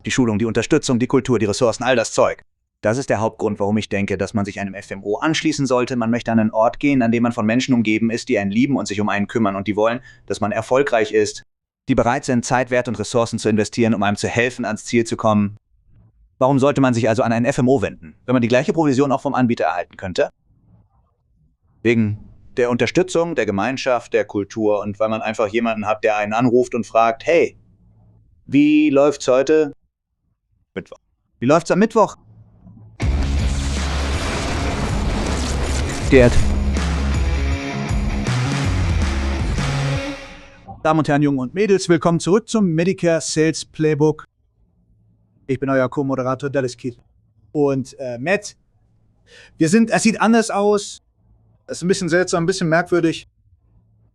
Die Schulung, die Unterstützung, die Kultur, die Ressourcen, all das Zeug. Das ist der Hauptgrund, warum ich denke, dass man sich einem FMO anschließen sollte. Man möchte an einen Ort gehen, an dem man von Menschen umgeben ist, die einen lieben und sich um einen kümmern und die wollen, dass man erfolgreich ist, die bereit sind, Zeit, Wert und Ressourcen zu investieren, um einem zu helfen, ans Ziel zu kommen. Warum sollte man sich also an einen FMO wenden, wenn man die gleiche Provision auch vom Anbieter erhalten könnte? Wegen der Unterstützung, der Gemeinschaft, der Kultur und weil man einfach jemanden hat, der einen anruft und fragt, hey, wie läuft's heute? Mittwoch. Wie läuft's am Mittwoch? Gerd. Damen und Herren, Jungen und Mädels, willkommen zurück zum Medicare Sales Playbook. Ich bin euer Co-Moderator Dallas Keith. Und Matt, es sieht anders aus. Es ist ein bisschen seltsam, ein bisschen merkwürdig.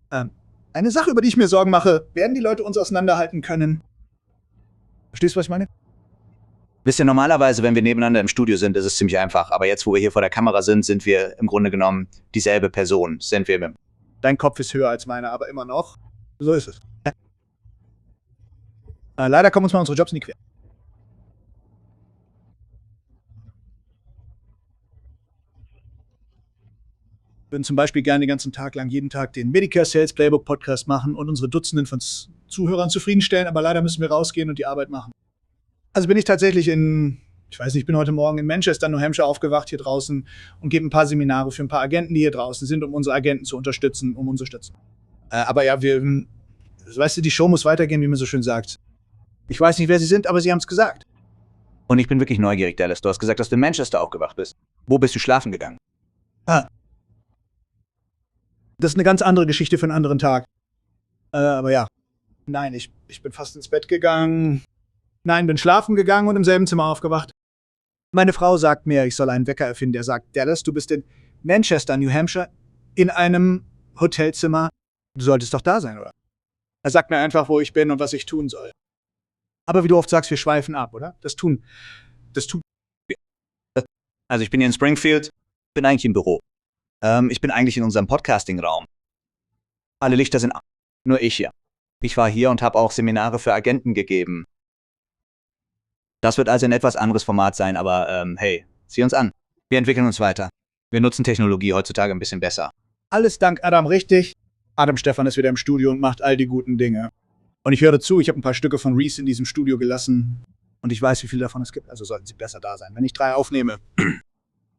Eine Sache, über die ich mir Sorgen mache, werden die Leute uns auseinanderhalten können? Verstehst du, was ich meine? Wisst ihr, normalerweise, wenn wir nebeneinander im Studio sind, ist es ziemlich einfach. Aber jetzt, wo wir hier vor der Kamera sind, sind wir im Grunde genommen dieselbe Person. Dein Kopf ist höher als meiner, aber immer noch. So ist es. Leider kommen uns mal unsere Jobs nie quer. Wir würden zum Beispiel gerne den ganzen Tag lang, jeden Tag den Medicare Sales Playbook Podcast machen und unsere Dutzenden von Zuhörern zufriedenstellen, aber leider müssen wir rausgehen und die Arbeit machen. Also bin ich tatsächlich ich bin heute Morgen in Manchester, New Hampshire aufgewacht hier draußen und gebe ein paar Seminare für ein paar Agenten, die hier draußen sind, um unsere Agenten zu unterstützen, aber ja, weißt du, die Show muss weitergehen, wie man so schön sagt. Ich weiß nicht, wer sie sind, aber sie haben es gesagt. Und ich bin wirklich neugierig, Dallas. Du hast gesagt, dass du in Manchester aufgewacht bist. Wo bist du schlafen gegangen? Das ist eine ganz andere Geschichte für einen anderen Tag. Aber ja. Nein, ich bin fast ins Bett gegangen. Nein, bin schlafen gegangen und im selben Zimmer aufgewacht. Meine Frau sagt mir, ich soll einen Wecker erfinden, der sagt, Dallas, du bist in Manchester, New Hampshire, in einem Hotelzimmer. Du solltest doch da sein, oder? Er sagt mir einfach, wo ich bin und was ich tun soll. Aber wie du oft sagst, wir schweifen ab, oder? Das tun. Also ich bin hier in Springfield, bin eigentlich im Büro. Ich bin eigentlich in unserem Podcasting-Raum. Alle Lichter sind an, nur ich hier. Ich war hier und habe auch Seminare für Agenten gegeben. Das wird also ein etwas anderes Format sein, aber hey, sieh uns an. Wir entwickeln uns weiter. Wir nutzen Technologie heutzutage ein bisschen besser. Alles dank Adam, richtig? Adam Stefan ist wieder im Studio und macht all die guten Dinge. Und ich höre zu, ich habe ein paar Stücke von Reese in diesem Studio gelassen. Und ich weiß, wie viel davon es gibt, also sollten sie besser da sein, wenn ich 3 aufnehme.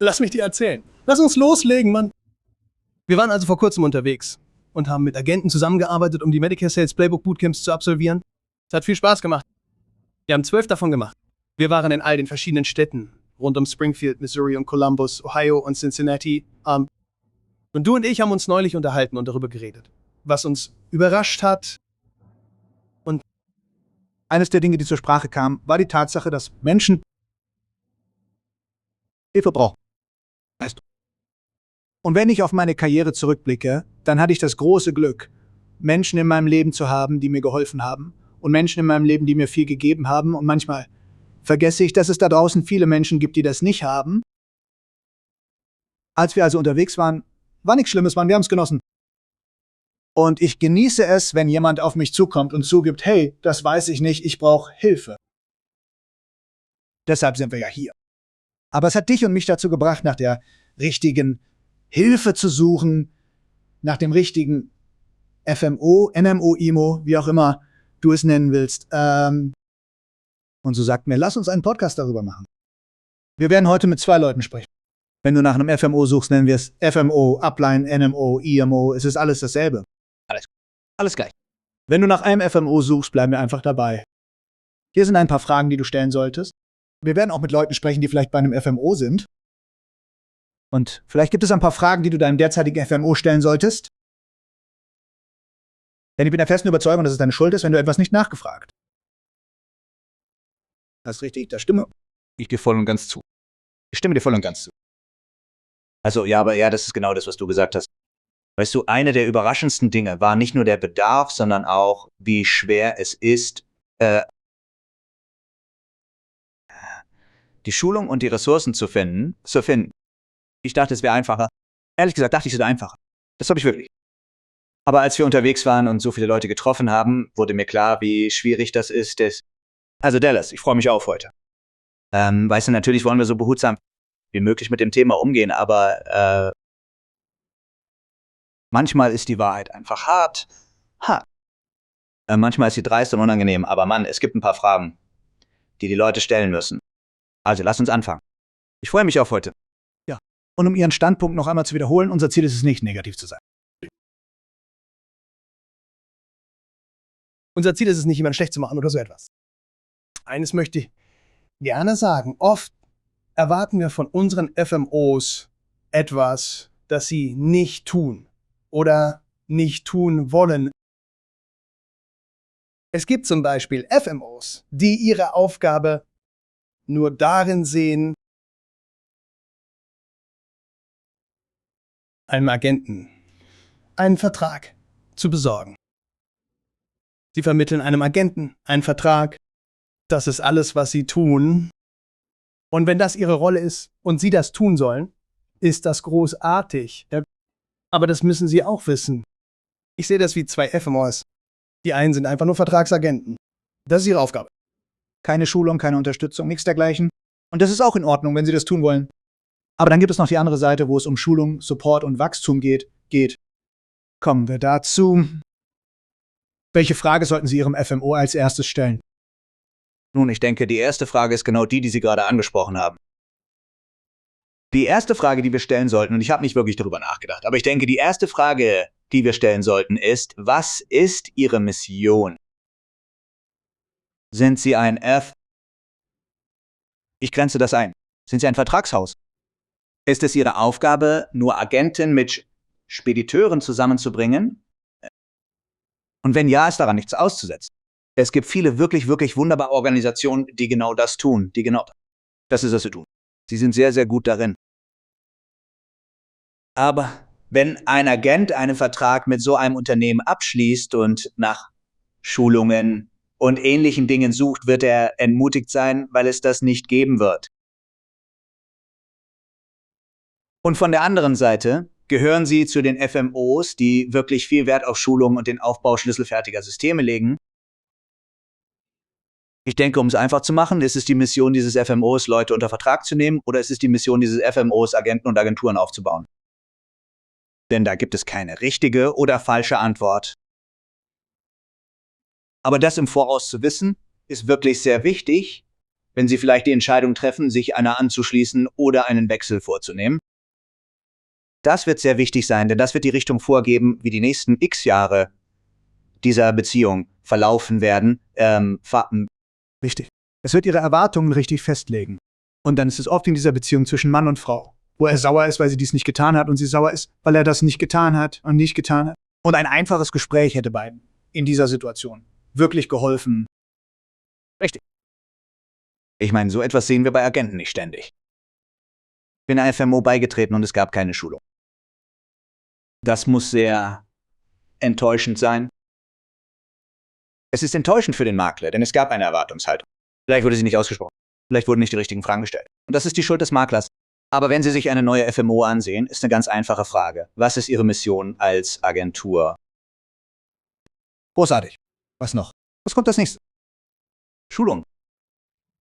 Lass mich dir erzählen. Lass uns loslegen, Mann. Wir waren also vor kurzem unterwegs und haben mit Agenten zusammengearbeitet, um die Medicare Sales Playbook Bootcamps zu absolvieren. Es hat viel Spaß gemacht. Wir haben 12 davon gemacht. Wir waren in all den verschiedenen Städten, rund um Springfield, Missouri und Columbus, Ohio und Cincinnati. Und du und ich haben uns neulich unterhalten und darüber geredet, was uns überrascht hat. Und eines der Dinge, die zur Sprache kam, war die Tatsache, dass Menschen Hilfe brauchen. Weißt du. Und wenn ich auf meine Karriere zurückblicke, dann hatte ich das große Glück, Menschen in meinem Leben zu haben, die mir geholfen haben und Menschen in meinem Leben, die mir viel gegeben haben und manchmal vergesse ich, dass es da draußen viele Menschen gibt, die das nicht haben. Als wir also unterwegs waren, war nichts Schlimmes, Mann, wir haben es genossen. Und ich genieße es, wenn jemand auf mich zukommt und zugibt, hey, das weiß ich nicht, ich brauche Hilfe. Deshalb sind wir ja hier. Aber es hat dich und mich dazu gebracht, nach der richtigen Hilfe zu suchen, nach dem richtigen FMO, NMO, IMO, wie auch immer du es nennen willst. Und so sagt mir, lass uns einen Podcast darüber machen. Wir werden heute mit 2 Leuten sprechen. Wenn du nach einem FMO suchst, nennen wir es FMO, Upline, NMO, IMO. Es ist alles dasselbe. Alles gleich. Wenn du nach einem FMO suchst, bleiben wir einfach dabei. Hier sind ein paar Fragen, die du stellen solltest. Wir werden auch mit Leuten sprechen, die vielleicht bei einem FMO sind. Und vielleicht gibt es ein paar Fragen, die du deinem derzeitigen FMO stellen solltest. Denn ich bin der festen Überzeugung, dass es deine Schuld ist, wenn du etwas nicht nachgefragt. Das ist richtig, da stimme ich dir voll und ganz zu. Ich stimme dir voll und ganz zu. Also, ja, aber ja, das ist genau das, was du gesagt hast. Weißt du, eine der überraschendsten Dinge war nicht nur der Bedarf, sondern auch, wie schwer es ist, die Schulung und die Ressourcen zu finden. Ich dachte, es wäre einfacher. Ehrlich gesagt, dachte ich, es wäre einfacher. Das habe ich wirklich. Aber als wir unterwegs waren und so viele Leute getroffen haben, wurde mir klar, wie schwierig das ist, Also Dallas, ich freue mich auf heute. Weißt du, natürlich wollen wir so behutsam wie möglich mit dem Thema umgehen, aber manchmal ist die Wahrheit einfach hart. Manchmal ist sie dreist und unangenehm, aber Mann, es gibt ein paar Fragen, die Leute stellen müssen. Also lass uns anfangen. Ich freue mich auf heute. Ja. Und um Ihren Standpunkt noch einmal zu wiederholen, unser Ziel ist es nicht, negativ zu sein. Unser Ziel ist es nicht, jemanden schlecht zu machen oder so etwas. Eines möchte ich gerne sagen. Oft erwarten wir von unseren FMOs etwas, das sie nicht tun oder nicht tun wollen. Es gibt zum Beispiel FMOs, die ihre Aufgabe nur darin sehen, einem Agenten einen Vertrag zu besorgen. Sie vermitteln einem Agenten einen Vertrag. Das ist alles, was sie tun. Und wenn das ihre Rolle ist und sie das tun sollen, ist das großartig. Aber das müssen sie auch wissen. Ich sehe das wie zwei FMOs. Die einen sind einfach nur Vertragsagenten. Das ist ihre Aufgabe. Keine Schulung, keine Unterstützung, nichts dergleichen. Und das ist auch in Ordnung, wenn Sie das tun wollen. Aber dann gibt es noch die andere Seite, wo es um Schulung, Support und Wachstum geht. Kommen wir dazu. Welche Frage sollten Sie Ihrem FMO als erstes stellen? Nun, ich denke, die erste Frage ist genau die Sie gerade angesprochen haben. Die erste Frage, die wir stellen sollten, und ich habe nicht wirklich darüber nachgedacht, aber ich denke, die erste Frage, die wir stellen sollten, ist, was ist Ihre Mission? Sind Sie ein Ich grenze das ein. Sind Sie ein Vertragshaus? Ist es Ihre Aufgabe, nur Agenten mit Spediteuren zusammenzubringen? Und wenn ja, ist daran nichts auszusetzen. Es gibt viele wirklich, wirklich wunderbare Organisationen, die genau das tun. Das ist, was sie tun. Sie sind sehr, sehr gut darin. Aber wenn ein Agent einen Vertrag mit so einem Unternehmen abschließt und nach Schulungen und ähnlichen Dingen sucht, wird er entmutigt sein, weil es das nicht geben wird. Und von der anderen Seite gehören Sie zu den FMOs, die wirklich viel Wert auf Schulungen und den Aufbau schlüsselfertiger Systeme legen. Ich denke, um es einfach zu machen, ist es die Mission dieses FMOs, Leute unter Vertrag zu nehmen, oder ist es die Mission dieses FMOs, Agenten und Agenturen aufzubauen? Denn da gibt es keine richtige oder falsche Antwort. Aber das im Voraus zu wissen, ist wirklich sehr wichtig, wenn Sie vielleicht die Entscheidung treffen, sich einer anzuschließen oder einen Wechsel vorzunehmen. Das wird sehr wichtig sein, denn das wird die Richtung vorgeben, wie die nächsten X Jahre dieser Beziehung verlaufen werden. Richtig. Es wird Ihre Erwartungen richtig festlegen. Und dann ist es oft in dieser Beziehung zwischen Mann und Frau, wo er sauer ist, weil sie dies nicht getan hat und sie sauer ist, weil er das nicht getan hat und nicht getan hat. Und ein einfaches Gespräch hätte beiden in dieser Situation wirklich geholfen. Richtig. Ich meine, so etwas sehen wir bei Agenten nicht ständig. Ich bin einer FMO beigetreten und es gab keine Schulung. Das muss sehr enttäuschend sein. Es ist enttäuschend für den Makler, denn es gab eine Erwartungshaltung. Vielleicht wurde sie nicht ausgesprochen. Vielleicht wurden nicht die richtigen Fragen gestellt. Und das ist die Schuld des Maklers. Aber wenn Sie sich eine neue FMO ansehen, ist eine ganz einfache Frage. Was ist Ihre Mission als Agentur? Großartig. Was noch? Was kommt als nächstes? Schulung.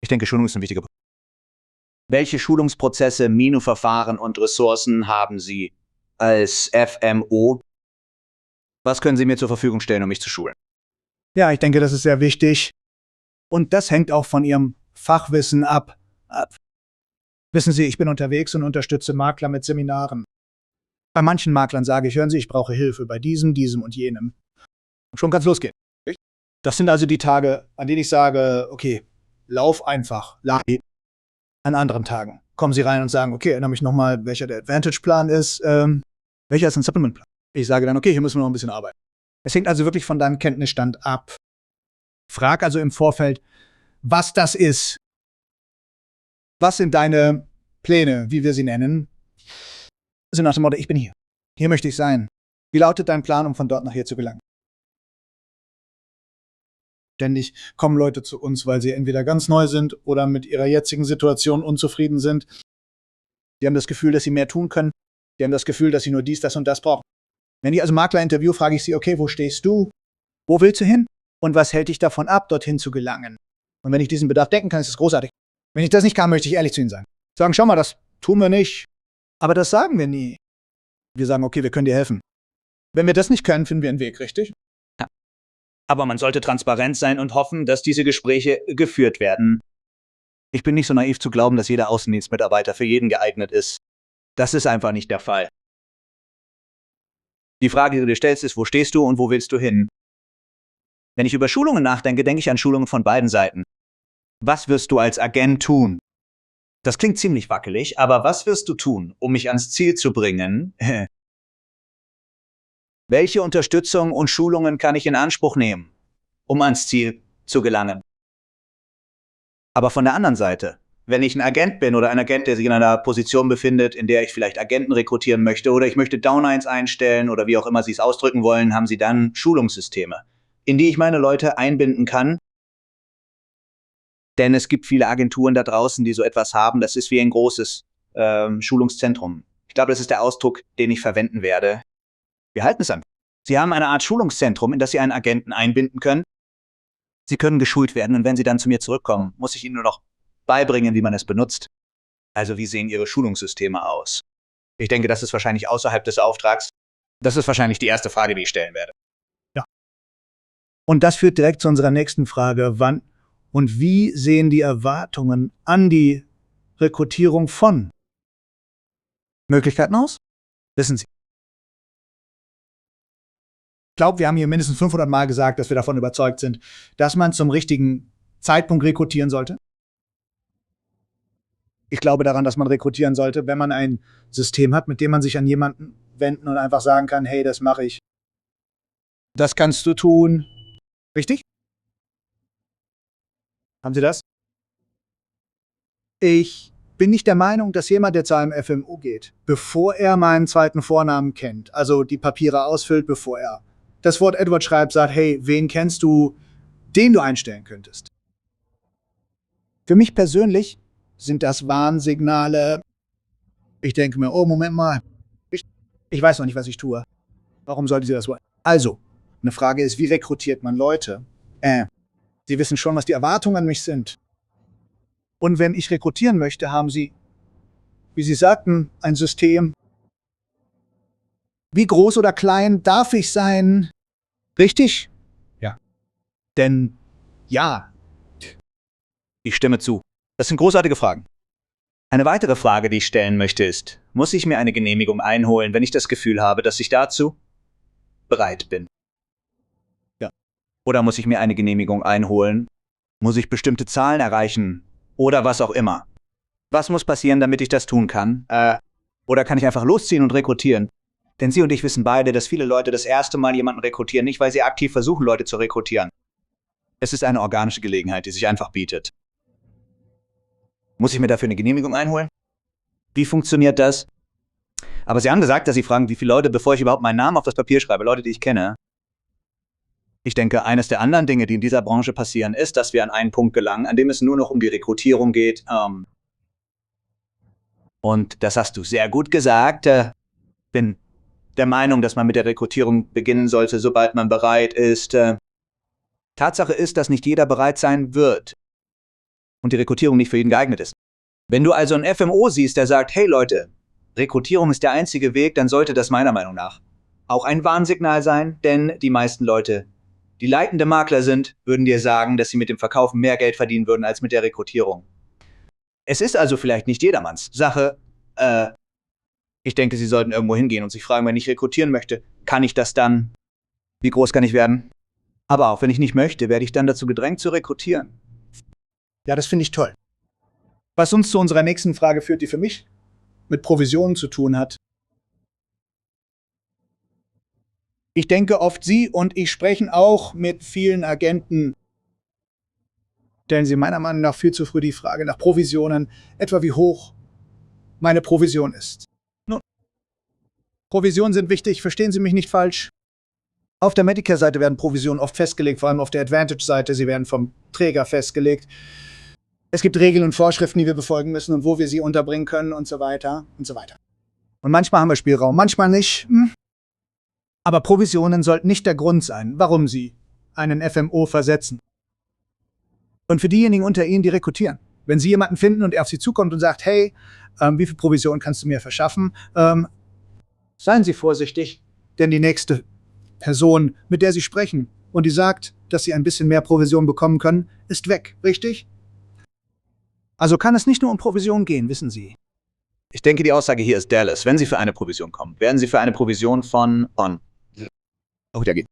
Ich denke, Schulung ist ein wichtiger Punkt. Welche Schulungsprozesse, Minu-Verfahren und Ressourcen haben Sie als FMO? Was können Sie mir zur Verfügung stellen, um mich zu schulen? Ja, ich denke, das ist sehr wichtig. Und das hängt auch von Ihrem Fachwissen ab. Wissen Sie, ich bin unterwegs und unterstütze Makler mit Seminaren. Bei manchen Maklern sage ich, hören Sie, ich brauche Hilfe bei diesem und jenem. Und schon kann es losgehen. Das sind also die Tage, an denen ich sage, okay, lauf einfach. An anderen Tagen kommen Sie rein und sagen, okay, erinnere mich nochmal, welcher der Advantage-Plan ist, welcher ist ein Supplement-Plan. Ich sage dann, okay, hier müssen wir noch ein bisschen arbeiten. Es hängt also wirklich von deinem Kenntnisstand ab. Frag also im Vorfeld, was das ist. Was sind deine Pläne, wie wir sie nennen? Also nach dem Motto, ich bin hier. Hier möchte ich sein. Wie lautet dein Plan, um von dort nach hier zu gelangen? Ständig kommen Leute zu uns, weil sie entweder ganz neu sind oder mit ihrer jetzigen Situation unzufrieden sind. Die haben das Gefühl, dass sie mehr tun können. Die haben das Gefühl, dass sie nur dies, das und das brauchen. Wenn ich also Makler interview, frage ich sie, okay, wo stehst du? Wo willst du hin? Und was hält dich davon ab, dorthin zu gelangen? Und wenn ich diesen Bedarf decken kann, ist das großartig. Wenn ich das nicht kann, möchte ich ehrlich zu Ihnen sein. Sagen, schau mal, das tun wir nicht. Aber das sagen wir nie. Wir sagen, okay, wir können dir helfen. Wenn wir das nicht können, finden wir einen Weg, richtig? Aber man sollte transparent sein und hoffen, dass diese Gespräche geführt werden. Ich bin nicht so naiv zu glauben, dass jeder Außendienstmitarbeiter für jeden geeignet ist. Das ist einfach nicht der Fall. Die Frage, die du dir stellst, ist, wo stehst du und wo willst du hin? Wenn ich über Schulungen nachdenke, denke ich an Schulungen von beiden Seiten. Was wirst du als Agent tun? Das klingt ziemlich wackelig, aber was wirst du tun, um mich ans Ziel zu bringen? Welche Unterstützung und Schulungen kann ich in Anspruch nehmen, um ans Ziel zu gelangen? Aber von der anderen Seite, wenn ich ein Agent bin oder ein Agent, der sich in einer Position befindet, in der ich vielleicht Agenten rekrutieren möchte oder ich möchte Downlines einstellen oder wie auch immer Sie es ausdrücken wollen, haben Sie dann Schulungssysteme, in die ich meine Leute einbinden kann. Denn es gibt viele Agenturen da draußen, die so etwas haben. Das ist wie ein großes Schulungszentrum. Ich glaube, das ist der Ausdruck, den ich verwenden werde. Wir halten es an. Sie haben eine Art Schulungszentrum, in das Sie einen Agenten einbinden können. Sie können geschult werden und wenn Sie dann zu mir zurückkommen, muss ich Ihnen nur noch beibringen, wie man es benutzt. Also wie sehen Ihre Schulungssysteme aus? Ich denke, das ist wahrscheinlich außerhalb des Auftrags. Das ist wahrscheinlich die erste Frage, die ich stellen werde. Ja. Und das führt direkt zu unserer nächsten Frage. Wann und wie sehen die Erwartungen an die Rekrutierung von Möglichkeiten aus? Wissen Sie. Ich glaube, wir haben hier mindestens 500 Mal gesagt, dass wir davon überzeugt sind, dass man zum richtigen Zeitpunkt rekrutieren sollte. Ich glaube daran, dass man rekrutieren sollte, wenn man ein System hat, mit dem man sich an jemanden wenden und einfach sagen kann, hey, das mache ich. Das kannst du tun. Richtig? Haben Sie das? Ich bin nicht der Meinung, dass jemand, der zu einem FMO geht, bevor er meinen zweiten Vornamen kennt, also die Papiere ausfüllt, bevor er das Wort Edward schreibt, sagt, hey, wen kennst du, den du einstellen könntest? Für mich persönlich sind das Warnsignale. Ich denke mir, oh, Moment mal, ich weiß noch nicht, was ich tue. Warum sollte sie das wollen? Also, eine Frage ist, wie rekrutiert man Leute? Sie wissen schon, was die Erwartungen an mich sind. Und wenn ich rekrutieren möchte, haben Sie, wie Sie sagten, ein System. Wie groß oder klein darf ich sein? Richtig? Ja. Denn ja. Ich stimme zu. Das sind großartige Fragen. Eine weitere Frage, die ich stellen möchte, ist, muss ich mir eine Genehmigung einholen, wenn ich das Gefühl habe, dass ich dazu bereit bin? Ja. Oder muss ich mir eine Genehmigung einholen? Muss ich bestimmte Zahlen erreichen? Oder was auch immer? Was muss passieren, damit ich das tun kann? Oder kann ich einfach losziehen und rekrutieren? Denn Sie und ich wissen beide, dass viele Leute das erste Mal jemanden rekrutieren, nicht weil sie aktiv versuchen, Leute zu rekrutieren. Es ist eine organische Gelegenheit, die sich einfach bietet. Muss ich mir dafür eine Genehmigung einholen? Wie funktioniert das? Aber Sie haben gesagt, dass Sie fragen, wie viele Leute, bevor ich überhaupt meinen Namen auf das Papier schreibe, Leute, die ich kenne. Ich denke, eines der anderen Dinge, die in dieser Branche passieren, ist, dass wir an einen Punkt gelangen, an dem es nur noch um die Rekrutierung geht. Und das hast du sehr gut gesagt. Bin der Meinung, dass man mit der Rekrutierung beginnen sollte, sobald man bereit ist. Tatsache ist, dass nicht jeder bereit sein wird und die Rekrutierung nicht für jeden geeignet ist. Wenn du also einen FMO siehst, der sagt, hey Leute, Rekrutierung ist der einzige Weg, dann sollte das meiner Meinung nach auch ein Warnsignal sein, denn die meisten Leute, die leitende Makler sind, würden dir sagen, dass sie mit dem Verkaufen mehr Geld verdienen würden als mit der Rekrutierung. Es ist also vielleicht nicht jedermanns Sache. Ich denke, Sie sollten irgendwo hingehen und sich fragen, wenn ich rekrutieren möchte, kann ich das dann? Wie groß kann ich werden? Aber auch wenn ich nicht möchte, werde ich dann dazu gedrängt zu rekrutieren. Ja, das finde ich toll. Was uns zu unserer nächsten Frage führt, die für mich mit Provisionen zu tun hat. Ich denke oft, Sie und ich sprechen auch mit vielen Agenten, stellen Sie meiner Meinung nach viel zu früh die Frage nach Provisionen, etwa wie hoch meine Provision ist. Nun, Provisionen sind wichtig, verstehen Sie mich nicht falsch. Auf der Medicare-Seite werden Provisionen oft festgelegt, vor allem auf der Advantage-Seite, sie werden vom Träger festgelegt. Es gibt Regeln und Vorschriften, die wir befolgen müssen und wo wir sie unterbringen können und so weiter und so weiter. Und manchmal haben wir Spielraum, manchmal nicht. Aber Provisionen sollten nicht der Grund sein, warum Sie einen FMO versetzen. Und für diejenigen unter Ihnen, die rekrutieren. Wenn Sie jemanden finden und er auf Sie zukommt und sagt, hey, wie viel Provision kannst du mir verschaffen? Seien Sie vorsichtig, denn die nächste Person, mit der Sie sprechen und die sagt, dass Sie ein bisschen mehr Provision bekommen können, ist weg, richtig? Also kann es nicht nur um Provision gehen, wissen Sie. Ich denke, die Aussage hier ist Dallas. Wenn Sie für eine Provision kommen, werden Sie für eine Provision von... Oh, der geht.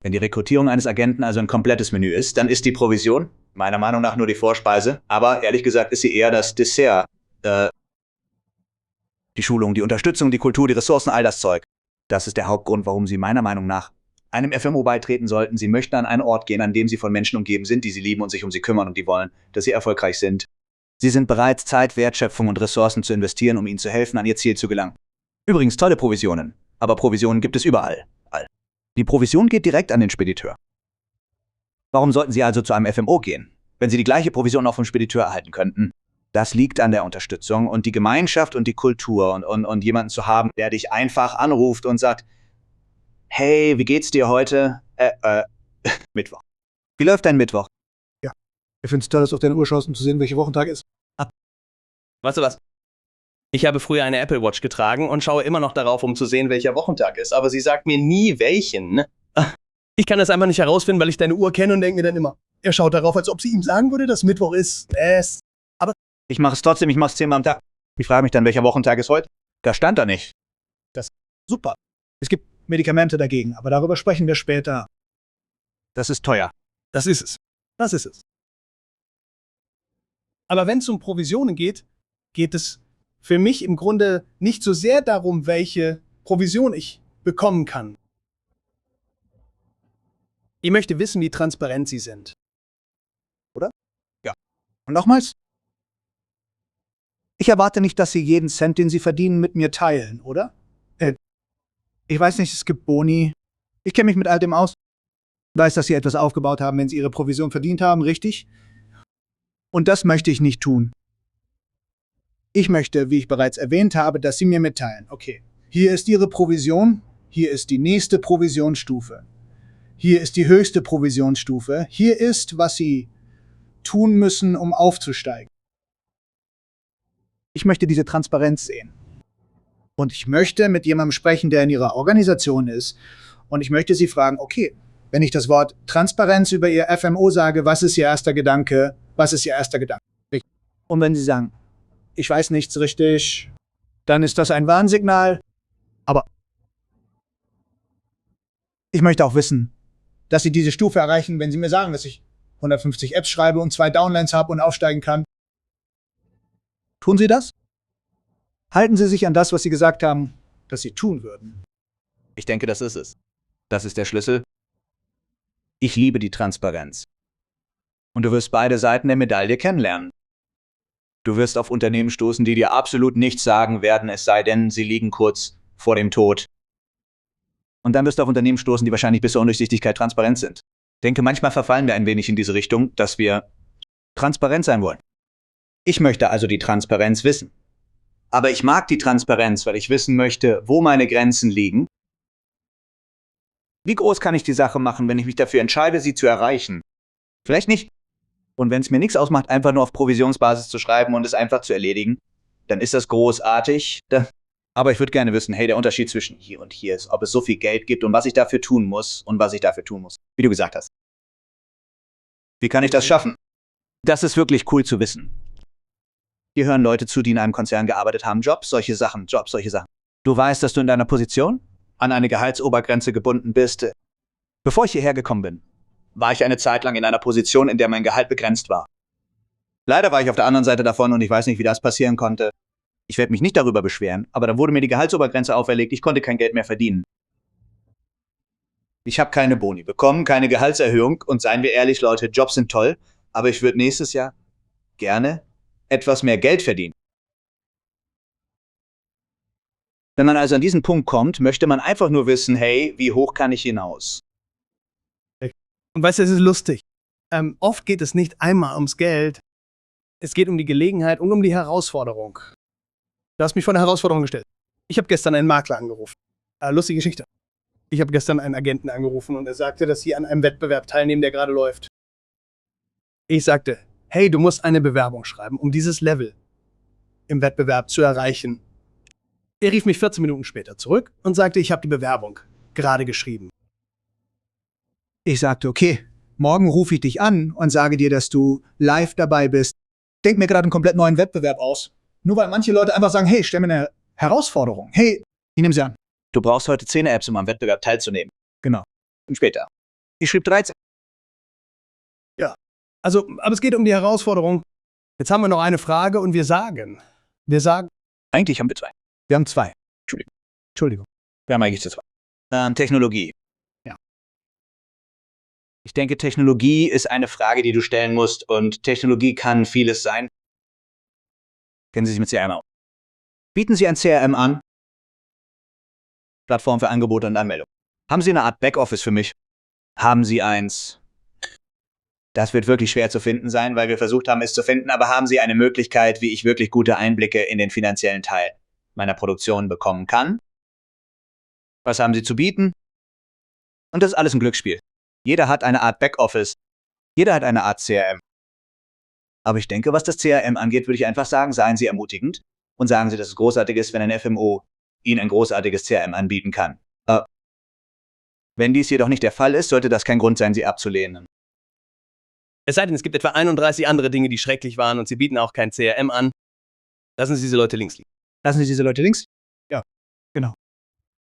Wenn die Rekrutierung eines Agenten also ein komplettes Menü ist, dann ist die Provision meiner Meinung nach nur die Vorspeise, aber ehrlich gesagt ist sie eher das Dessert. Die Schulung, die Unterstützung, die Kultur, die Ressourcen, all das Zeug. Das ist der Hauptgrund, warum Sie meiner Meinung nach einem FMO beitreten sollten. Sie möchten an einen Ort gehen, an dem Sie von Menschen umgeben sind, die Sie lieben und sich um Sie kümmern und die wollen, dass Sie erfolgreich sind. Sie sind bereit, Zeit, Wertschöpfung und Ressourcen zu investieren, um Ihnen zu helfen, an Ihr Ziel zu gelangen. Übrigens tolle Provisionen, aber Provisionen gibt es überall. Die Provision geht direkt an den Spediteur. Warum sollten Sie also zu einem FMO gehen, wenn Sie die gleiche Provision auch vom Spediteur erhalten könnten? Das liegt an der Unterstützung und die Gemeinschaft und die Kultur und jemanden zu haben, der dich einfach anruft und sagt, hey, wie geht's dir heute? Mittwoch. Wie läuft dein Mittwoch? Ja, ich finde es toll, dass du auf deine Uhr schaust, um zu sehen, welcher Wochentag ist. Weißt du was? Ich habe früher eine Apple Watch getragen und schaue immer noch darauf, um zu sehen, welcher Wochentag ist. Aber sie sagt mir nie, welchen. Ich kann das einfach nicht herausfinden, weil ich deine Uhr kenne und denke mir dann immer, er schaut darauf, als ob sie ihm sagen würde, dass Mittwoch ist. Aber ich mache es trotzdem, ich mache es 10-mal am Tag. Ich frage mich dann, welcher Wochentag ist heute? Da stand da nicht. Das ist super. Es gibt Medikamente dagegen, aber darüber sprechen wir später. Das ist teuer. Das ist es. Das ist es. Aber wenn es um Provisionen geht, geht es für mich im Grunde nicht so sehr darum, welche Provision ich bekommen kann. Ich möchte wissen, wie transparent sie sind. Oder? Ja. Und nochmals? Ich erwarte nicht, dass Sie jeden Cent, den Sie verdienen, mit mir teilen, oder? Ich weiß nicht, es gibt Boni. Ich kenne mich mit all dem aus. Weiß, dass Sie etwas aufgebaut haben, wenn Sie Ihre Provision verdient haben, richtig? Und das möchte ich nicht tun. Ich möchte, wie ich bereits erwähnt habe, dass Sie mir mitteilen, okay, hier ist Ihre Provision, hier ist die nächste Provisionsstufe. Hier ist die höchste Provisionsstufe. Hier ist, was Sie tun müssen, um aufzusteigen. Ich möchte diese Transparenz sehen. Und ich möchte mit jemandem sprechen, der in Ihrer Organisation ist. Und ich möchte Sie fragen, okay, wenn ich das Wort Transparenz über Ihr FMO sage, was ist Ihr erster Gedanke? Was ist Ihr erster Gedanke? Und wenn Sie sagen, ich weiß nichts richtig, dann ist das ein Warnsignal. Aber ich möchte auch wissen, dass Sie diese Stufe erreichen, wenn Sie mir sagen, dass ich 150 Apps schreibe und 2 Downlines habe und aufsteigen kann. Tun Sie das? Halten Sie sich an das, was Sie gesagt haben, dass Sie tun würden. Ich denke, das ist es. Das ist der Schlüssel. Ich liebe die Transparenz. Und du wirst beide Seiten der Medaille kennenlernen. Du wirst auf Unternehmen stoßen, die dir absolut nichts sagen werden, es sei denn, sie liegen kurz vor dem Tod. Und dann wirst du auf Unternehmen stoßen, die wahrscheinlich bis zur Undurchsichtigkeit transparent sind. Ich denke, manchmal verfallen wir ein wenig in diese Richtung, dass wir transparent sein wollen. Ich möchte also die Transparenz wissen. Aber ich mag die Transparenz, weil ich wissen möchte, wo meine Grenzen liegen. Wie groß kann ich die Sache machen, wenn ich mich dafür entscheide, sie zu erreichen? Vielleicht nicht. Und wenn es mir nichts ausmacht, einfach nur auf Provisionsbasis zu schreiben und es einfach zu erledigen, dann ist das großartig. Aber ich würde gerne wissen, hey, der Unterschied zwischen hier und hier ist, ob es so viel Geld gibt und was ich dafür tun muss und was ich dafür tun muss. Wie du gesagt hast. Wie kann ich das schaffen? Das ist wirklich cool zu wissen. Hier hören Leute zu, die in einem Konzern gearbeitet haben. Jobs, solche Sachen. Du weißt, dass du in deiner Position an eine Gehaltsobergrenze gebunden bist. Bevor ich hierher gekommen bin, war ich eine Zeit lang in einer Position, in der mein Gehalt begrenzt war. Leider war ich auf der anderen Seite davon und ich weiß nicht, wie das passieren konnte. Ich werde mich nicht darüber beschweren, aber dann wurde mir die Gehaltsobergrenze auferlegt, ich konnte kein Geld mehr verdienen. Ich habe keine Boni bekommen, keine Gehaltserhöhung und seien wir ehrlich, Leute, Jobs sind toll, aber ich würde nächstes Jahr gerne etwas mehr Geld verdienen. Wenn man also an diesen Punkt kommt, möchte man einfach nur wissen, hey, wie hoch kann ich hinaus? Und weißt du, es ist lustig. Oft geht es nicht einmal ums Geld. Es geht um die Gelegenheit und um die Herausforderung. Du hast mich vor eine Herausforderung gestellt. Ich habe gestern einen Makler angerufen. Lustige Geschichte. Ich habe gestern einen Agenten angerufen und er sagte, dass sie an einem Wettbewerb teilnehmen, der gerade läuft. Ich sagte, hey, du musst eine Bewerbung schreiben, um dieses Level im Wettbewerb zu erreichen. Er rief mich 14 Minuten später zurück und sagte, ich habe die Bewerbung gerade geschrieben. Ich sagte, okay, morgen rufe ich dich an und sage dir, dass du live dabei bist. Denk mir gerade einen komplett neuen Wettbewerb aus. Nur weil manche Leute einfach sagen, hey, stell mir eine Herausforderung. Hey, ich nehme sie an. Du brauchst heute 10 Apps, um am Wettbewerb teilzunehmen. Genau. Und später. Ich schrieb 13. Also, aber es geht um die Herausforderung. Jetzt haben wir noch eine Frage und wir sagen, Eigentlich haben wir 2. Wir haben 2. Entschuldigung. Wir haben eigentlich 2. Technologie. Ja. Ich denke, Technologie ist eine Frage, die du stellen musst. Und Technologie kann vieles sein. Kennen Sie sich mit CRM aus? Bieten Sie ein CRM an? Plattform für Angebote und Anmeldung. Haben Sie eine Art Backoffice für mich? Haben Sie eins? Das wird wirklich schwer zu finden sein, weil wir versucht haben, es zu finden, aber haben Sie eine Möglichkeit, wie ich wirklich gute Einblicke in den finanziellen Teil meiner Produktion bekommen kann? Was haben Sie zu bieten? Und das ist alles ein Glücksspiel. Jeder hat eine Art Backoffice. Jeder hat eine Art CRM. Aber ich denke, was das CRM angeht, würde ich einfach sagen, seien Sie ermutigend und sagen Sie, dass es großartig ist, wenn ein FMO Ihnen ein großartiges CRM anbieten kann. Wenn dies jedoch nicht der Fall ist, sollte das kein Grund sein, Sie abzulehnen. es sei denn, es gibt etwa 31 andere Dinge, die schrecklich waren und sie bieten auch kein CRM an. Lassen Sie diese Leute links liegen. Lassen Sie diese Leute links? Ja, genau.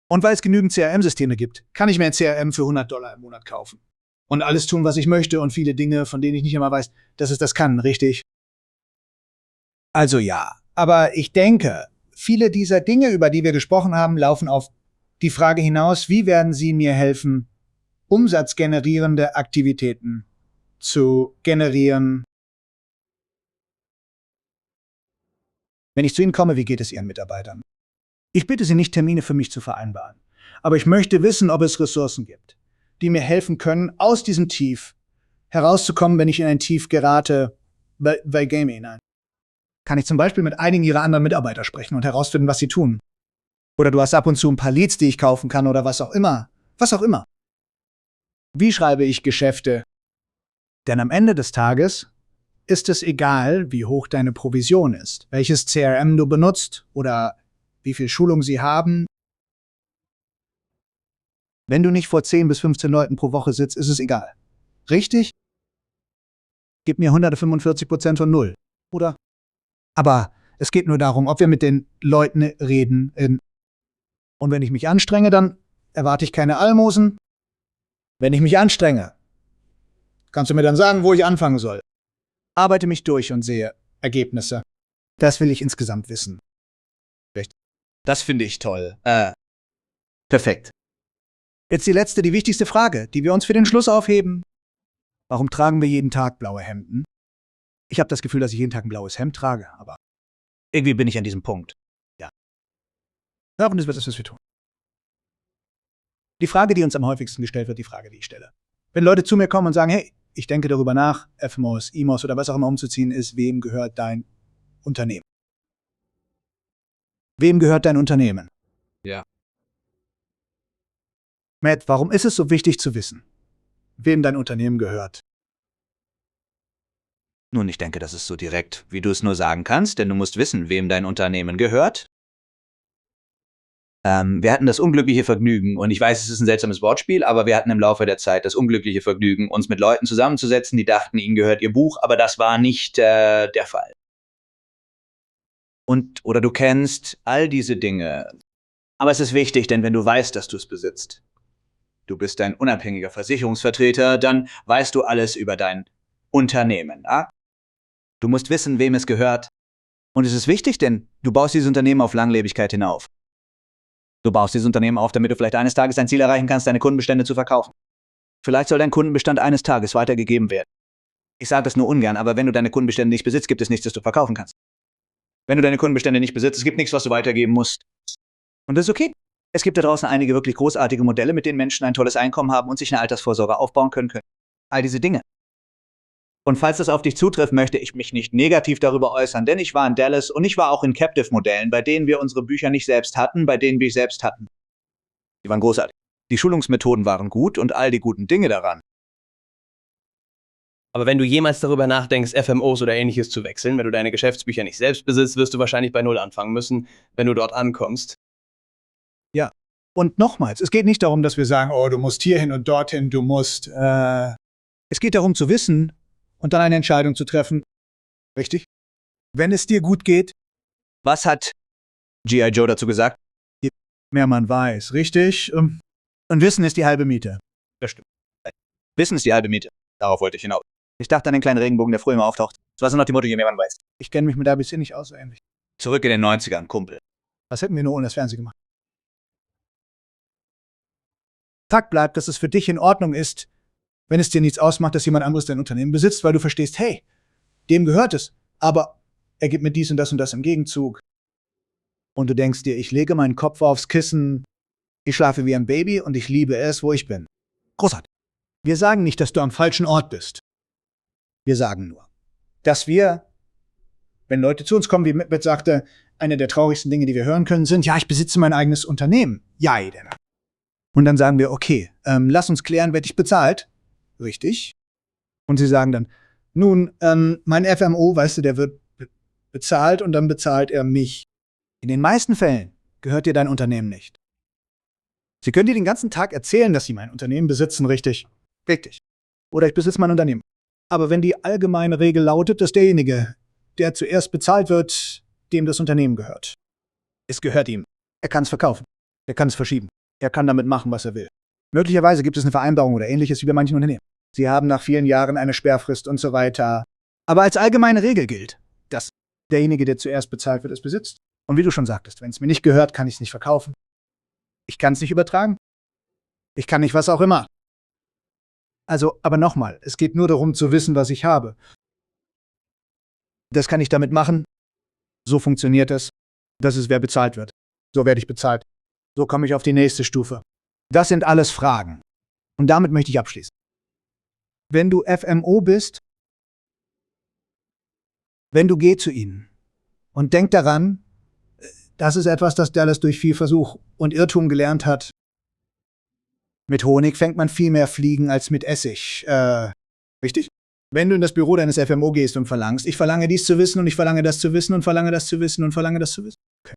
Und weil es genügend CRM-Systeme gibt, kann ich mir ein CRM für $100 im Monat kaufen. Und alles tun, was ich möchte und viele Dinge, von denen ich nicht immer weiß, dass es das kann, richtig? Also ja, aber ich denke, viele dieser Dinge, über die wir gesprochen haben, laufen auf die Frage hinaus, wie werden sie mir helfen, umsatzgenerierende Aktivitäten zu generieren. Wenn ich zu Ihnen komme, wie geht es Ihren Mitarbeitern? Ich bitte Sie nicht, Termine für mich zu vereinbaren. Aber ich möchte wissen, ob es Ressourcen gibt, die mir helfen können, aus diesem Tief herauszukommen, wenn ich in ein Tief gerate bei Game hinein. Kann ich zum Beispiel mit einigen Ihrer anderen Mitarbeiter sprechen und herausfinden, was sie tun. Oder du hast ab und zu ein paar Leads, die ich kaufen kann oder was auch immer. Was auch immer. Wie schreibe ich Geschäfte? Denn am Ende des Tages ist es egal, wie hoch deine Provision ist, welches CRM du benutzt oder wie viel Schulung sie haben. Wenn du nicht vor 10 bis 15 Leuten pro Woche sitzt, ist es egal. Richtig? Gib mir 145% von 0, oder? Aber es geht nur darum, ob wir mit den Leuten reden. Und wenn ich mich anstrenge, dann erwarte ich keine Almosen. Wenn ich mich anstrenge, kannst du mir dann sagen, wo ich anfangen soll. Arbeite mich durch und sehe Ergebnisse. Das will ich insgesamt wissen. Das finde ich toll. Perfekt. Jetzt die letzte, die wichtigste Frage, die wir uns für den Schluss aufheben. Warum tragen wir jeden Tag blaue Hemden? Ich habe das Gefühl, dass ich jeden Tag ein blaues Hemd trage, aber Irgendwie bin ich an diesem Punkt. ja, und das wird das, was wir tun. Die Frage, die uns am häufigsten gestellt wird, die Frage, die ich stelle. Wenn Leute zu mir kommen und sagen, hey, ich denke darüber nach, FMOs, EMOs oder was auch immer umzuziehen, ist, wem gehört dein Unternehmen? Wem gehört dein Unternehmen? Ja. Matt, warum ist es so wichtig zu wissen, wem dein Unternehmen gehört? Nun, ich denke, das ist so direkt, wie du es nur sagen kannst, denn du musst wissen, wem dein Unternehmen gehört. Wir hatten das unglückliche Vergnügen, und ich weiß, es ist ein seltsames Wortspiel, aber wir hatten im Laufe der Zeit das unglückliche Vergnügen, uns mit Leuten zusammenzusetzen, die dachten, ihnen gehört ihr Buch, aber das war nicht der Fall. Oder du kennst all diese Dinge. Aber es ist wichtig, denn wenn du weißt, dass du es besitzt, du bist ein unabhängiger Versicherungsvertreter, dann weißt du alles über dein Unternehmen. Ja? Du musst wissen, wem es gehört. Und es ist wichtig, denn du baust dieses Unternehmen auf Langlebigkeit hinauf. Du baust dieses Unternehmen auf, damit du vielleicht eines Tages dein Ziel erreichen kannst, deine Kundenbestände zu verkaufen. Vielleicht soll dein Kundenbestand eines Tages weitergegeben werden. Ich sage das nur ungern, aber wenn du deine Kundenbestände nicht besitzt, gibt es nichts, das du verkaufen kannst. Wenn du deine Kundenbestände nicht besitzt, es gibt nichts, was du weitergeben musst. Und das ist okay. Es gibt da draußen einige wirklich großartige Modelle, mit denen Menschen ein tolles Einkommen haben und sich eine Altersvorsorge aufbauen können. All diese Dinge. Und falls das auf dich zutrifft, möchte ich mich nicht negativ darüber äußern, denn ich war in Dallas und ich war auch in Captive-Modellen, bei denen wir unsere Bücher nicht selbst hatten, bei denen wir selbst hatten. Die waren großartig. Die Schulungsmethoden waren gut und all die guten Dinge daran. Aber wenn du jemals darüber nachdenkst, FMOs oder ähnliches zu wechseln, wenn du deine Geschäftsbücher nicht selbst besitzt, wirst du wahrscheinlich bei Null anfangen müssen, wenn du dort ankommst. Ja. Und nochmals, es geht nicht darum, dass wir sagen, oh, du musst hierhin und dorthin, du musst. Es geht darum zu wissen und dann eine Entscheidung zu treffen. Richtig? Wenn es dir gut geht, Was hat G.I. Joe dazu gesagt? je mehr man weiß. Richtig? Und Wissen ist die halbe Miete. Das stimmt. Wissen ist die halbe Miete. Darauf wollte ich hinaus. Ich dachte an den kleinen Regenbogen, der früher immer auftaucht. Das war so nach dem Motto, je mehr man weiß. Ich kenne mich mit ABC nicht aus, so ähnlich. Zurück in den 90ern, Kumpel. Was hätten wir nur ohne das Fernsehen gemacht? Fakt bleibt, dass es für dich in Ordnung ist, wenn es dir nichts ausmacht, dass jemand anderes dein Unternehmen besitzt, weil du verstehst, hey, dem gehört es, aber er gibt mir dies und das im Gegenzug. Und du denkst dir, ich lege meinen Kopf aufs Kissen, ich schlafe wie ein Baby und ich liebe es, wo ich bin. Großartig. Wir sagen nicht, dass du am falschen Ort bist. Wir sagen nur, dass wir, wenn Leute zu uns kommen, wie Mitbet sagte, eine der traurigsten Dinge, die wir hören können, sind, ja, ich besitze mein eigenes Unternehmen. Ja, denn. Und dann sagen wir, okay, lass uns klären, wer dich bezahlt. Richtig. Und sie sagen dann, nun, mein FMO, weißt du, der wird bezahlt und dann bezahlt er mich. In den meisten Fällen gehört dir dein Unternehmen nicht. Sie können dir den ganzen Tag erzählen, dass sie mein Unternehmen besitzen, richtig? Richtig. Oder ich besitze mein Unternehmen. Aber wenn die allgemeine Regel lautet, dass derjenige, der zuerst bezahlt wird, dem das Unternehmen gehört. Es gehört ihm. Er kann es verkaufen. Er kann es verschieben. Er kann damit machen, was er will. Möglicherweise gibt es eine Vereinbarung oder ähnliches wie bei manchen Unternehmen. Sie haben nach vielen Jahren eine Sperrfrist und so weiter. Aber als allgemeine Regel gilt, dass derjenige, der zuerst bezahlt wird, es besitzt. Und wie du schon sagtest, wenn es mir nicht gehört, kann ich es nicht verkaufen. Ich kann es nicht übertragen. Ich kann nicht was auch immer. Also, aber nochmal, es geht nur darum zu wissen, was ich habe. Das kann ich damit machen. So funktioniert es. Das ist, wer bezahlt wird. So werde ich bezahlt. So komme ich auf die nächste Stufe. Das sind alles Fragen. Und damit möchte ich abschließen. Wenn du FMO bist, geh zu ihnen. Und denk daran, das ist etwas, das Dallas durch viel Versuch und Irrtum gelernt hat. Mit Honig fängt man viel mehr Fliegen als mit Essig. Richtig? Wenn du in das Büro deines FMO gehst und verlangst, ich verlange dies zu wissen und ich verlange das zu wissen und verlange das zu wissen und verlange das zu wissen. Okay.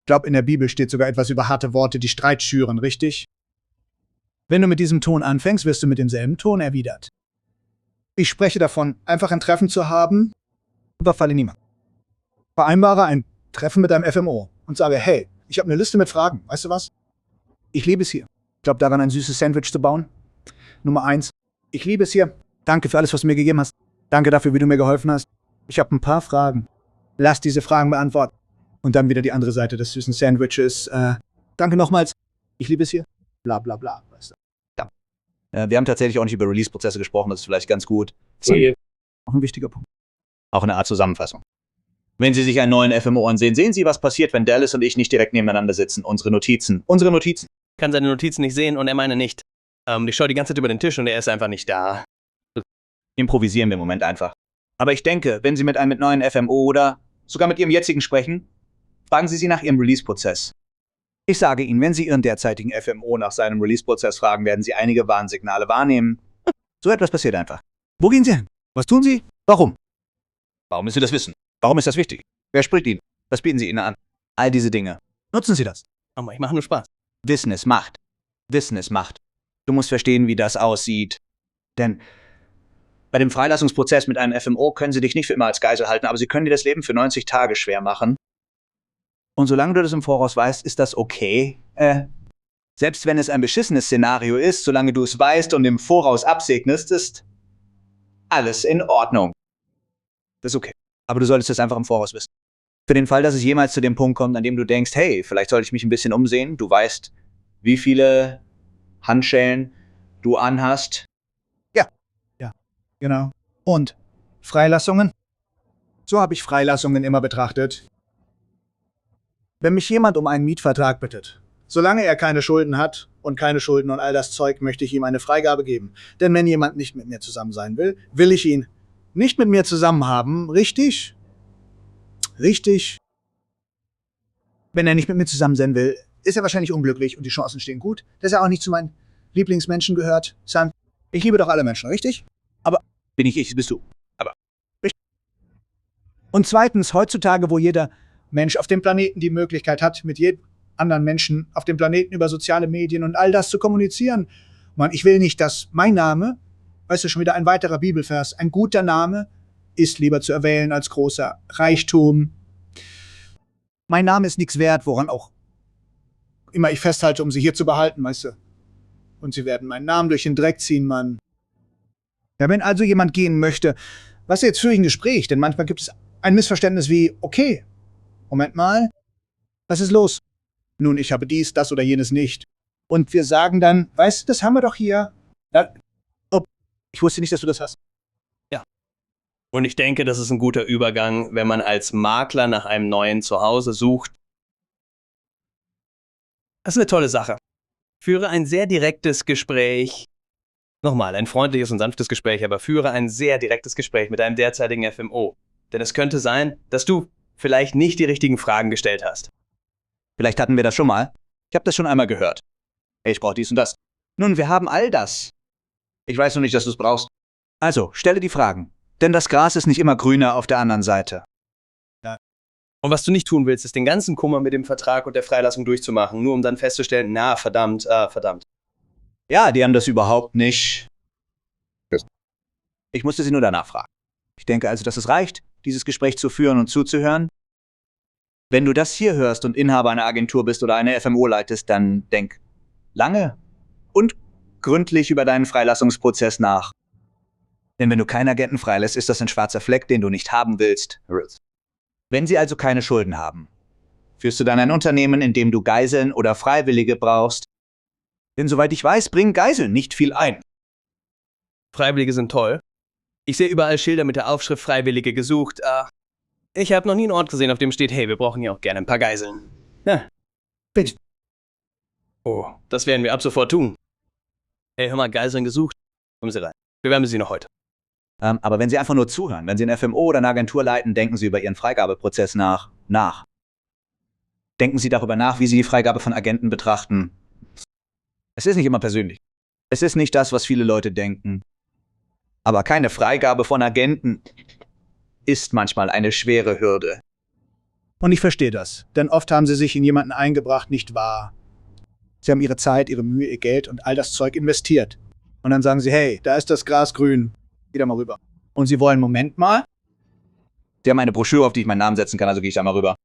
Ich glaube, in der Bibel steht sogar etwas über harte Worte, die Streit schüren, richtig? Wenn du mit diesem Ton anfängst, wirst du mit demselben Ton erwidert. Ich spreche davon, einfach ein Treffen zu haben, überfalle niemand. Vereinbare ein Treffen mit einem FMO und sage, hey, ich habe eine Liste mit Fragen, weißt du was? Ich liebe es hier. Ich glaube daran, ein süßes Sandwich zu bauen. Nummer 1, ich liebe es hier. Danke für alles, was du mir gegeben hast. Danke dafür, wie du mir geholfen hast. Ich habe ein paar Fragen. Lass diese Fragen beantworten. Und dann wieder die andere Seite des süßen Sandwiches. Danke nochmals. Ich liebe es hier. Bla bla bla. Weißt du. Ja. Wir haben tatsächlich auch nicht über Release-Prozesse gesprochen, das ist vielleicht ganz gut. Auch ein wichtiger Punkt. Auch eine Art Zusammenfassung. Wenn Sie sich einen neuen FMO ansehen, sehen Sie, was passiert, wenn Dallas und ich nicht direkt nebeneinander sitzen. Unsere Notizen. Ich kann seine Notizen nicht sehen und er meine nicht. Ich schaue die ganze Zeit über den Tisch und er ist einfach nicht da. Improvisieren wir im Moment einfach. Aber ich denke, wenn Sie mit einem neuen FMO oder sogar mit Ihrem jetzigen sprechen, fragen Sie sie nach Ihrem Release-Prozess. Ich sage Ihnen, wenn Sie Ihren derzeitigen FMO nach seinem Release-Prozess fragen, werden Sie einige Warnsignale wahrnehmen. So etwas passiert einfach. Wo gehen Sie hin? Was tun Sie? Warum? Warum müssen Sie das wissen? Warum ist das wichtig? Wer spricht Ihnen? Was bieten Sie ihnen an? All diese Dinge. Nutzen Sie das. Aber ich mache nur Spaß. Wissen ist Macht. Wissen ist Macht. Du musst verstehen, wie das aussieht. Denn bei dem Freilassungsprozess mit einem FMO können sie dich nicht für immer als Geisel halten, aber sie können dir das Leben für 90 Tage schwer machen. Und solange du das im Voraus weißt, ist das okay. Selbst wenn es ein beschissenes Szenario ist, solange du es weißt und im Voraus absegnest, ist alles in Ordnung. Das ist okay. Aber du solltest es einfach im Voraus wissen. Für den Fall, dass es jemals zu dem Punkt kommt, an dem du denkst, hey, vielleicht sollte ich mich ein bisschen umsehen. Du weißt, wie viele Handschellen du anhast. Ja, genau. Und Freilassungen? So habe ich Freilassungen immer betrachtet. Wenn mich jemand um einen Mietvertrag bittet, solange er keine Schulden hat und keine Schulden und all das Zeug, möchte ich ihm eine Freigabe geben. Denn wenn jemand nicht mit mir zusammen sein will, will ich ihn nicht mit mir zusammen haben, richtig? Richtig. Wenn er nicht mit mir zusammen sein will, ist er wahrscheinlich unglücklich und die Chancen stehen gut, dass er auch nicht zu meinen Lieblingsmenschen gehört. Sam, ich liebe doch alle Menschen, richtig? Aber Bin ich, bist du. Aber Und zweitens, heutzutage, wo jeder Mensch auf dem Planeten die Möglichkeit hat, mit jedem anderen Menschen auf dem Planeten über soziale Medien und all das zu kommunizieren. Mann, ich will nicht, dass mein Name, weißt du, schon wieder ein weiterer Bibelvers, ein guter Name ist lieber zu erwählen als großer Reichtum. Mein Name ist nichts wert, woran auch immer ich festhalte, um sie hier zu behalten, weißt du. Und sie werden meinen Namen durch den Dreck ziehen, Mann. Ja, wenn also jemand gehen möchte, was jetzt für ein Gespräch, denn manchmal gibt es ein Missverständnis wie, okay, Moment mal, was ist los? Nun, ich habe dies, das oder jenes nicht. Und wir sagen dann, weißt du, das haben wir doch hier. Oh, ich wusste nicht, dass du das hast. Und ich denke, das ist ein guter Übergang, wenn man als Makler nach einem neuen Zuhause sucht. Das ist eine tolle Sache. Führe ein sehr direktes Gespräch. Nochmal, ein freundliches und sanftes Gespräch, aber führe ein sehr direktes Gespräch mit deinem derzeitigen FMO. Denn es könnte sein, dass du vielleicht nicht die richtigen Fragen gestellt hast. vielleicht hatten wir das schon mal. Ich habe das schon einmal gehört. Hey, ich brauche dies und das. Nun, wir haben all das. Ich weiß noch nicht, dass du es brauchst. Also, stelle die Fragen. Denn das Gras ist nicht immer grüner auf der anderen Seite. Und was du nicht tun willst, ist den ganzen Kummer mit dem Vertrag und der Freilassung durchzumachen, nur um dann festzustellen, na, verdammt. Ja, die haben das überhaupt nicht. Ich musste sie nur danach fragen. Ich denke also, dass es reicht, dieses Gespräch zu führen und zuzuhören. Wenn du das hier hörst und Inhaber einer Agentur bist oder eine FMO leitest, dann denk lange und gründlich über deinen Freilassungsprozess nach. Denn wenn du keinen Agenten freilässt, ist das ein schwarzer Fleck, den du nicht haben willst. Wenn sie also keine Schulden haben, führst du dann ein Unternehmen, in dem du Geiseln oder Freiwillige brauchst. Denn soweit ich weiß, bringen Geiseln nicht viel ein. Freiwillige sind toll. Ich sehe überall Schilder mit der Aufschrift Freiwillige gesucht. Ich habe noch nie einen Ort gesehen, auf dem steht, hey, wir brauchen hier auch gerne ein paar Geiseln. Ja. Bitte. Oh, das werden wir ab sofort tun. Hey, hör mal, Geiseln gesucht. Kommen Sie rein. Bewerben Sie noch heute. Aber wenn Sie einfach nur zuhören, wenn Sie ein FMO oder eine Agentur leiten, denken Sie über Ihren Freigabeprozess nach. Denken Sie darüber nach, wie Sie die Freigabe von Agenten betrachten. Es ist nicht immer persönlich. Es ist nicht das, was viele Leute denken. Aber keine Freigabe von Agenten ist manchmal eine schwere Hürde. Und ich verstehe das, denn oft haben sie sich in jemanden eingebracht, nicht wahr? Sie haben ihre Zeit, ihre Mühe, ihr Geld und all das Zeug investiert. Und dann sagen sie, hey, da ist das Gras grün. Geh da mal rüber. Und sie wollen, Moment mal. Sie haben eine Broschüre, auf die ich meinen Namen setzen kann, also gehe ich da mal rüber.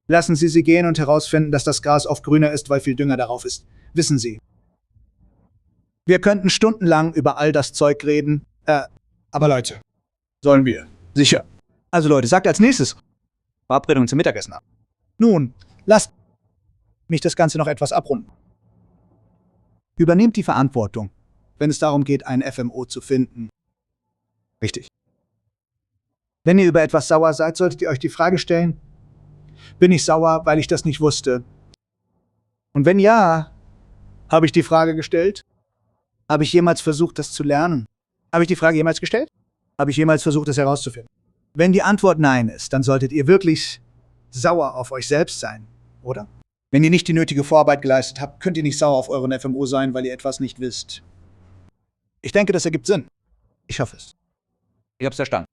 Lassen Sie sie gehen und herausfinden, dass das Gras oft grüner ist, weil viel Dünger darauf ist. Wissen Sie. Wir könnten stundenlang über all das Zeug reden. Aber Leute, sollen wir? Sicher. Also Leute, sagt als nächstes Verabredung zum Mittagessen ab. Nun, lasst mich das Ganze noch etwas abrunden. Übernehmt die Verantwortung, wenn es darum geht, einen FMO zu finden. Richtig. Wenn ihr über etwas sauer seid, solltet ihr euch die Frage stellen, bin ich sauer, weil ich das nicht wusste? Und wenn ja, habe ich die Frage gestellt? Habe ich jemals versucht, das zu lernen? Habe ich die Frage jemals gestellt? Habe ich jemals versucht, das herauszufinden? Wenn die Antwort nein ist, dann solltet ihr wirklich sauer auf euch selbst sein, oder? Wenn ihr nicht die nötige Vorarbeit geleistet habt, könnt ihr nicht sauer auf euren FMO sein, weil ihr etwas nicht wisst. Ich denke, das ergibt Sinn. Ich hoffe es. Ich hab's verstanden.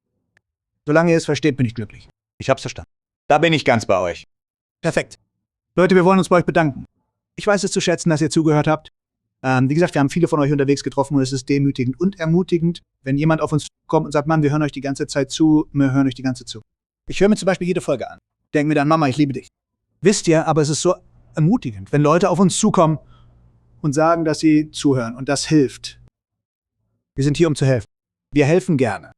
Solange ihr es versteht, bin ich glücklich. Ich hab's verstanden. Da bin ich ganz bei euch. Perfekt. Leute, wir wollen uns bei euch bedanken. Ich weiß es zu schätzen, dass ihr zugehört habt. Wie gesagt, wir haben viele von euch unterwegs getroffen und es ist demütigend und ermutigend, wenn jemand auf uns kommt und sagt, Mann, wir hören euch die ganze Zeit zu, wir hören euch die ganze Zeit zu. Ich höre mir zum Beispiel jede Folge an. Denke mir dann, Mama, ich liebe dich. Wisst ihr, aber es ist so ermutigend, wenn Leute auf uns zukommen und sagen, dass sie zuhören und das hilft. Wir sind hier, um zu helfen. Wir helfen gerne.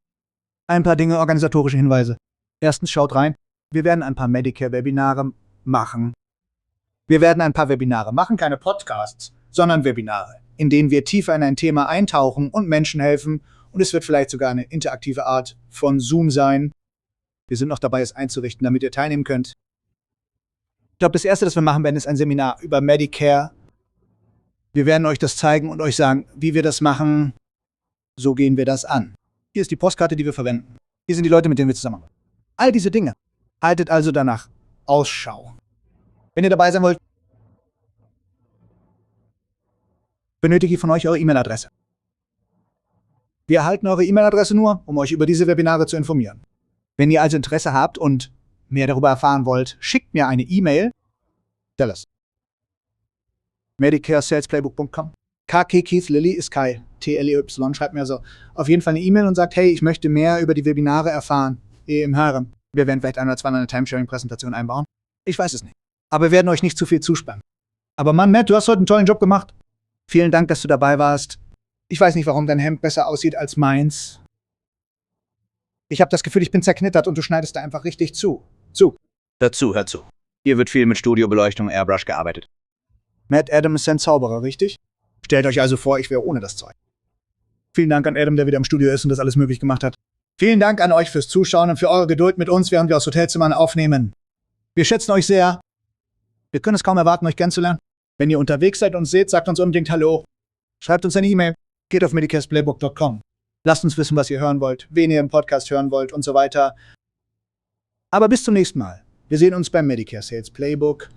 Ein paar Dinge, organisatorische Hinweise. Erstens, schaut rein. Wir werden ein paar Medicare-Webinare machen. Wir werden ein paar Webinare machen, keine Podcasts, sondern Webinare, in denen wir tiefer in ein Thema eintauchen und Menschen helfen. Und es wird vielleicht sogar eine interaktive Art von Zoom sein. Wir sind noch dabei, es einzurichten, damit ihr teilnehmen könnt. Ich glaube, das Erste, das wir machen werden, ist ein Seminar über Medicare. Wir werden euch das zeigen und euch sagen, wie wir das machen. So gehen wir das an. Hier ist die Postkarte, die wir verwenden. Hier sind die Leute, mit denen wir zusammenarbeiten. All diese Dinge. Haltet also danach Ausschau. Wenn ihr dabei sein wollt, benötige ich von euch eure E-Mail-Adresse. Wir erhalten eure E-Mail-Adresse nur, um euch über diese Webinare zu informieren. Wenn ihr also Interesse habt und mehr darüber erfahren wollt, schickt mir eine E-Mail. Dallas. MedicareSalesPlaybook.com. KK Keith Lilly ist Kai. TLEY. Schreibt mir also auf jeden Fall eine E-Mail und sagt, hey, ich möchte mehr über die Webinare erfahren. Im Harem. Wir werden vielleicht ein oder zweimal eine Timesharing-Präsentation einbauen. Ich weiß es nicht. Aber wir werden euch nicht zu viel zuspammen. Aber Mann, Matt, du hast heute einen tollen Job gemacht. Vielen Dank, dass du dabei warst. Ich weiß nicht, warum dein Hemd besser aussieht als meins. Ich habe das Gefühl, ich bin zerknittert und du schneidest da einfach richtig zu. Dazu, hör zu. Hier wird viel mit Studiobeleuchtung Airbrush gearbeitet. Matt Adam ist ein Zauberer, richtig? Stellt euch also vor, ich wäre ohne das Zeug. Vielen Dank an Adam, der wieder im Studio ist und das alles möglich gemacht hat. Vielen Dank an euch fürs Zuschauen und für eure Geduld mit uns, während wir aus Hotelzimmern aufnehmen. Wir schätzen euch sehr. Wir können es kaum erwarten, euch kennenzulernen. Wenn ihr unterwegs seid und uns seht, sagt uns unbedingt Hallo. Schreibt uns eine E-Mail. Geht auf medicaresplaybook.com. Lasst uns wissen, was ihr hören wollt, wen ihr im Podcast hören wollt und so weiter. Aber bis zum nächsten Mal. Wir sehen uns beim Medicare Sales Playbook.